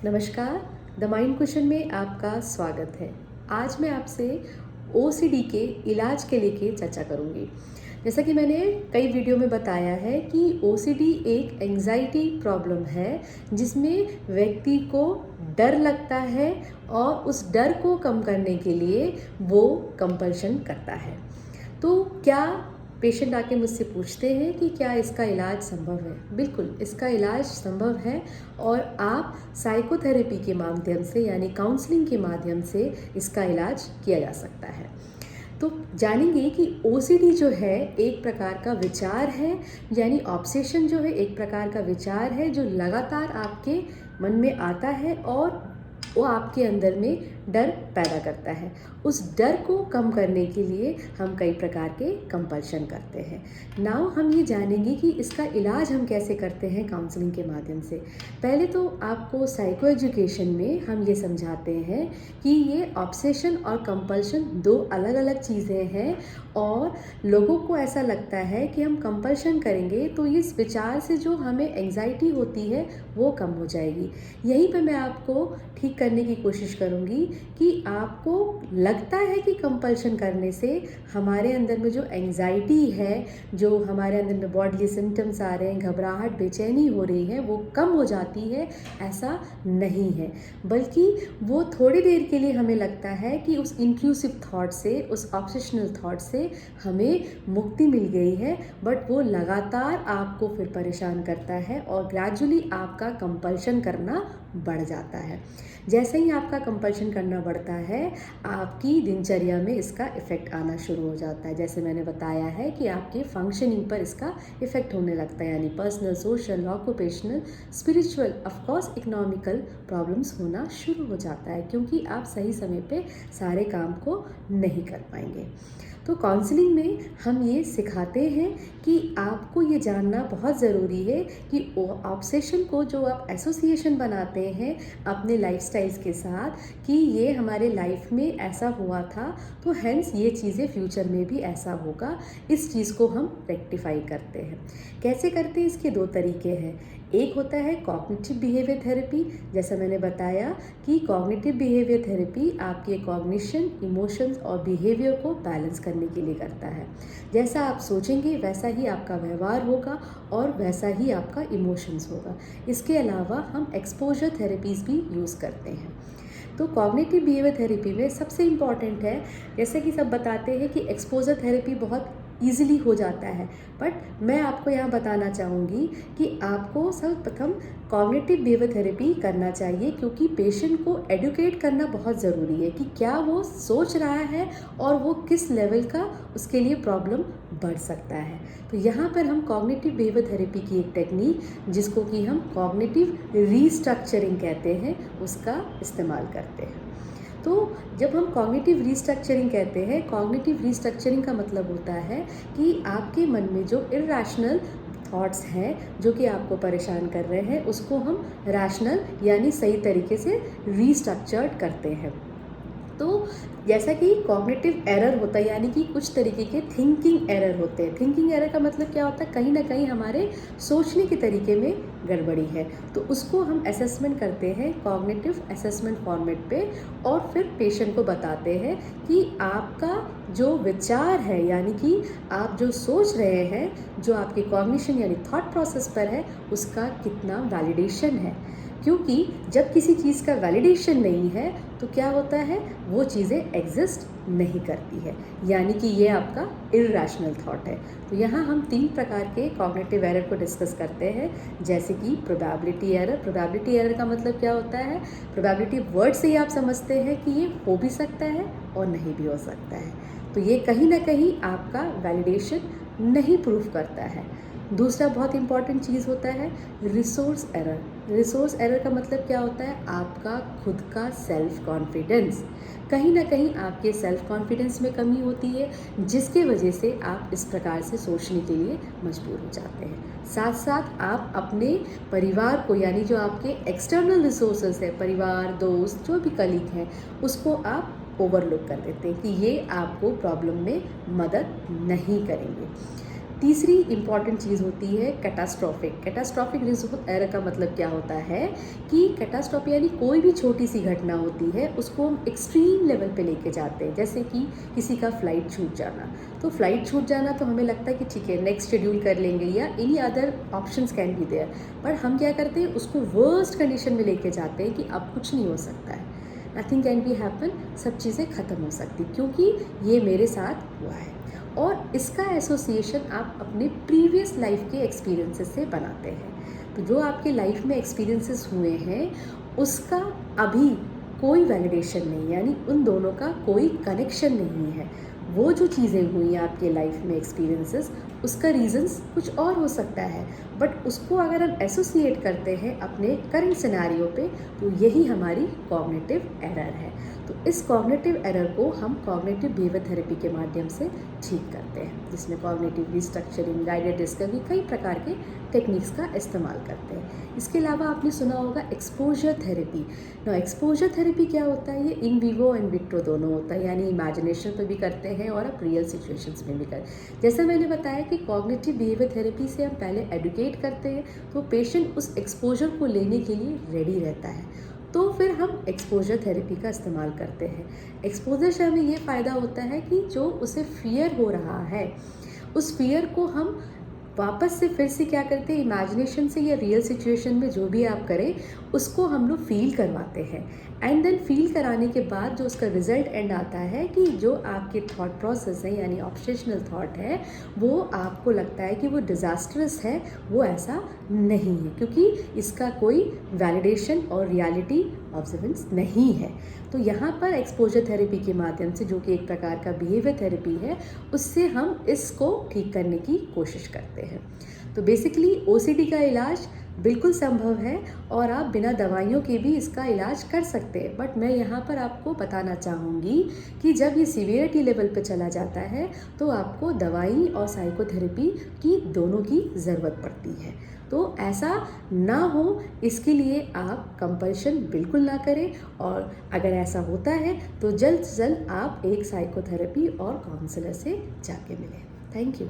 नमस्कार। The mind question में आपका स्वागत है। आज मैं आपसे ओसीडी के इलाज के लेके चर्चा करूंगी। जैसा कि मैंने कई वीडियो में बताया है कि ओसीडी एक एंजाइटी प्रॉब्लम है जिसमें व्यक्ति को डर लगता है और उस डर को कम करने के लिए वो कंपल्शन करता है। तो क्या पेशेंट आके मुझसे पूछते हैं कि क्या इसका इलाज संभव है? बिल्कुल, इसका इलाज संभव है और आप साइकोथेरेपी के माध्यम से यानी काउंसलिंग के माध्यम से इसका इलाज किया जा सकता है। तो जानेंगे कि ओसीडी जो है एक प्रकार का विचार है, यानी ऑब्सेशन जो है एक प्रकार का विचार है जो लगातार आपके मन में आता है और वो आपके अंदर में डर पैदा करता है। उस डर को कम करने के लिए हम कई प्रकार के कंपल्शन करते हैं। नाउ हम ये जानेंगे कि इसका इलाज हम कैसे करते हैं काउंसलिंग के माध्यम से। पहले तो आपको साइको एजुकेशन में हम ये समझाते हैं कि ये ऑब्सेशन और कंपल्शन दो अलग अलग चीज़ें हैं और लोगों को ऐसा लगता है कि हम कंपल्शन करेंगे तो इस विचार से जो हमें एंजाइटी होती है वो कम हो जाएगी। यहीं पे मैं आपको ठीक करने की कोशिश करूँगी कि आपको लगता है कि कंपल्शन करने से हमारे अंदर में जो एंजाइटी है, जो हमारे अंदर में बॉडीली सिम्टम्स आ रहे हैं, घबराहट, बेचैनी हो रही है, वो कम हो जाती है। ऐसा नहीं है, बल्कि वो थोड़ी देर के लिए हमें लगता है कि उस इंट्रूसिव थॉट से, उस ऑब्सेशनल थॉट से हमें मुक्ति मिल गई है, बट वो लगातार आपको फिर परेशान करता है और ग्रेजुअली आपका कंपल्शन करना बढ़ जाता है। जैसे ही आपका कंपल्शन करना बढ़ता है आपकी दिनचर्या में इसका इफ़ेक्ट आना शुरू हो जाता है। जैसे मैंने बताया है कि आपके फंक्शनिंग पर इसका इफ़ेक्ट होने लगता है, यानी personal, social, occupational, spiritual, of course economical problems होना शुरू हो जाता है, क्योंकि आप सही समय पे सारे काम को नहीं कर पाएंगे। तो काउंसलिंग में हम ये सिखाते हैं कि आपको ये जानना बहुत ज़रूरी है कि ऑब्सेशन को जो आप एसोसिएशन बनाते हैं अपने लाइफस्टाइल्स के साथ कि ये हमारे लाइफ में ऐसा हुआ था तो हेंस ये चीज़ें फ्यूचर में भी ऐसा होगा, इस चीज़ को हम रेक्टिफाई करते हैं। कैसे करते हैं? इसके दो तरीके हैं। एक होता है कॉग्निटिव बिहेवियर थेरेपी। जैसा मैंने बताया कि कॉग्निटिव बिहेवियर थेरेपी आपके कॉग्निशन, इमोशंस और बिहेवियर को बैलेंस करने के लिए करता है। जैसा आप सोचेंगे वैसा ही आपका व्यवहार होगा और वैसा ही आपका इमोशंस होगा। इसके अलावा हम एक्सपोजर थेरेपीज़ भी यूज़ करते हैं। तो कॉग्निटिव बिहेवियर थेरेपी में सबसे इम्पॉर्टेंट है, जैसे कि सब बताते हैं कि एक्सपोजर थेरेपी बहुत ईजिली हो जाता है, बट मैं आपको यहाँ बताना चाहूँगी कि आपको सर्वप्रथम कॉग्निटिव बिहेवियर थेरेपी करना चाहिए, क्योंकि पेशेंट को एडुकेट करना बहुत ज़रूरी है कि क्या वो सोच रहा है और वो किस लेवल का उसके लिए प्रॉब्लम बढ़ सकता है। तो यहाँ पर हम कॉग्निटिव बिहेवियर थेरेपी की एक टेक्निक, जिसको कि हम कॉग्निटिव रीस्ट्रक्चरिंग कहते हैं, उसका इस्तेमाल करते हैं। तो जब हम कॉग्निटिव रीस्ट्रक्चरिंग कहते हैं, कॉग्निटिव रीस्ट्रक्चरिंग का मतलब होता है कि आपके मन में जो इरैशनल थॉट्स हैं जो कि आपको परेशान कर रहे हैं उसको हम रैशनल यानी सही तरीके से रीस्ट्रक्चर्ड करते हैं। तो जैसा कि कॉग्निटिव एरर होता है, यानी कि कुछ तरीके के थिंकिंग एरर होते हैं। थिंकिंग एरर का मतलब क्या होता है? कहीं ना कहीं हमारे सोचने के तरीके में गड़बड़ी है, तो उसको हम असेसमेंट करते हैं कॉग्निटिव असेसमेंट फॉर्मेट पे और फिर पेशेंट को बताते हैं कि आपका जो विचार है, यानी कि आप जो सोच रहे हैं, जो आपके कॉग्निशन यानी थॉट प्रोसेस पर है, उसका कितना वैलिडेशन है। क्योंकि जब किसी चीज़ का वैलिडेशन नहीं है तो क्या होता है? वो चीज़ें एग्जिस्ट नहीं करती है, यानी कि ये आपका इरैशनल थॉट है। तो यहाँ हम 3 प्रकार के कॉग्निटिव एरर को डिस्कस करते हैं, जैसे कि प्रोबेबिलिटी एरर। प्रोबेबिलिटी एरर का मतलब क्या होता है? प्रोबेबिलिटी वर्ड से ही आप समझते हैं कि ये हो भी सकता है और नहीं भी हो सकता है, तो ये कहीं ना कहीं आपका वैलिडेशन नहीं प्रूफ करता है। दूसरा बहुत इंपॉर्टेंट चीज़ होता है रिसोर्स एरर। रिसोर्स एरर का मतलब क्या होता है? आपका खुद का सेल्फ कॉन्फिडेंस। कहीं ना कहीं आपके सेल्फ कॉन्फिडेंस में कमी होती है, जिसके वजह से आप इस प्रकार से सोचने के लिए मजबूर हो जाते हैं। साथ साथ आप अपने परिवार को, यानी जो आपके एक्सटर्नल रिसोर्सेज है, परिवार, दोस्त, जो भी कलीग हैं, उसको आप ओवरलुक कर देते हैं कि ये आपको प्रॉब्लम में मदद नहीं करेंगे। तीसरी इम्पॉर्टेंट चीज़ होती है कैटास्ट्रॉफिक। कैटास्ट्रॉफिक रिजल्ट एरर का मतलब क्या होता है कि कैटास्ट्रॉफी यानी कोई भी छोटी सी घटना होती है उसको हम एक्सट्रीम लेवल पे लेके जाते हैं। जैसे कि किसी का फ़्लाइट छूट जाना, तो फ़्लाइट छूट जाना तो हमें लगता है कि ठीक है नेक्स्ट शेड्यूल कर लेंगे या any other options can be there, पर हम क्या करते हैं उसको वर्स्ट कंडीशन में लेके जाते हैं कि अब कुछ नहीं हो सकता है, नथिंग कैन बी हैपन, सब चीज़ें ख़त्म हो सकती क्योंकि ये मेरे साथ हुआ है। और इसका एसोसिएशन आप अपने प्रीवियस लाइफ के एक्सपीरियंसेस से बनाते हैं। तो जो आपके लाइफ में एक्सपीरियंसेस हुए हैं उसका अभी कोई वैलिडेशन नहीं, यानी उन दोनों का कोई कनेक्शन नहीं है। वो जो चीज़ें हुई हैं आपके लाइफ में एक्सपीरियंसेस, उसका रीज़न्स कुछ और हो सकता है, बट उसको अगर हम एसोसिएट करते हैं अपने करंट सिनेरियो पे तो यही हमारी कॉग्निटिव एरर है। तो इस कॉग्निटिव एरर को हम कॉग्निटिव बिहेवियर थेरेपी के माध्यम से ठीक करते हैं, जिसमें कॉग्निटिव रिस्ट्रक्चरिंग, गाइडेड डिस्कवरी, कई प्रकार के टेक्निक्स का इस्तेमाल करते हैं। इसके अलावा आपने सुना होगा एक्सपोजर थेरेपी। ना एक्सपोजर थेरेपी क्या होता है, ये इन विवो एंड विट्रो दोनों होता है, यानी इमेजिनेशन पर भी करते हैं और आप रियल सिचुएशंस में भी करते। जैसा मैंने बताया कि कॉग्निटिव बिहेवियर थेरेपी से हम पहले एडुकेट करते हैं तो पेशेंट उस एक्सपोजर को लेने के लिए रेडी रहता है, तो फिर हम एक्सपोजर थेरेपी का इस्तेमाल करते हैं। एक्सपोजर से हमें ये फ़ायदा होता है कि जो उसे फियर हो रहा है उस फियर को हम वापस से फिर से क्या करते हैं, इमेजिनेशन से या रियल सिचुएशन में जो भी आप करें उसको हम लोग फील करवाते हैं। एंड देन फील कराने के बाद जो उसका रिजल्ट एंड आता है कि जो आपके थॉट प्रोसेस है यानी ऑब्सेशनल थॉट है वो आपको लगता है कि वो डिज़ास्ट्रस है, वो ऐसा नहीं है क्योंकि इसका कोई वैलिडेशन और रियलिटी ऑब्जर्वेंस नहीं है। तो यहाँ पर एक्सपोजर थेरेपी के माध्यम से, जो कि एक प्रकार का बिहेवियर थेरेपी है, उससे हम इसको ठीक करने की कोशिश करते हैं। तो बेसिकली ओसीडी का इलाज बिल्कुल संभव है और आप बिना दवाइयों के भी इसका इलाज कर सकते हैं, बट मैं यहाँ पर आपको बताना चाहूँगी कि जब ये सीवियरिटी लेवल पे चला जाता है तो आपको दवाई और साइकोथेरेपी की दोनों की ज़रूरत पड़ती है। तो ऐसा ना हो इसके लिए आप कंपल्शन बिल्कुल ना करें, और अगर ऐसा होता है तो जल्द से जल्द आप एक साइकोथेरेपी और काउंसलर से जाके मिलें। Thank you.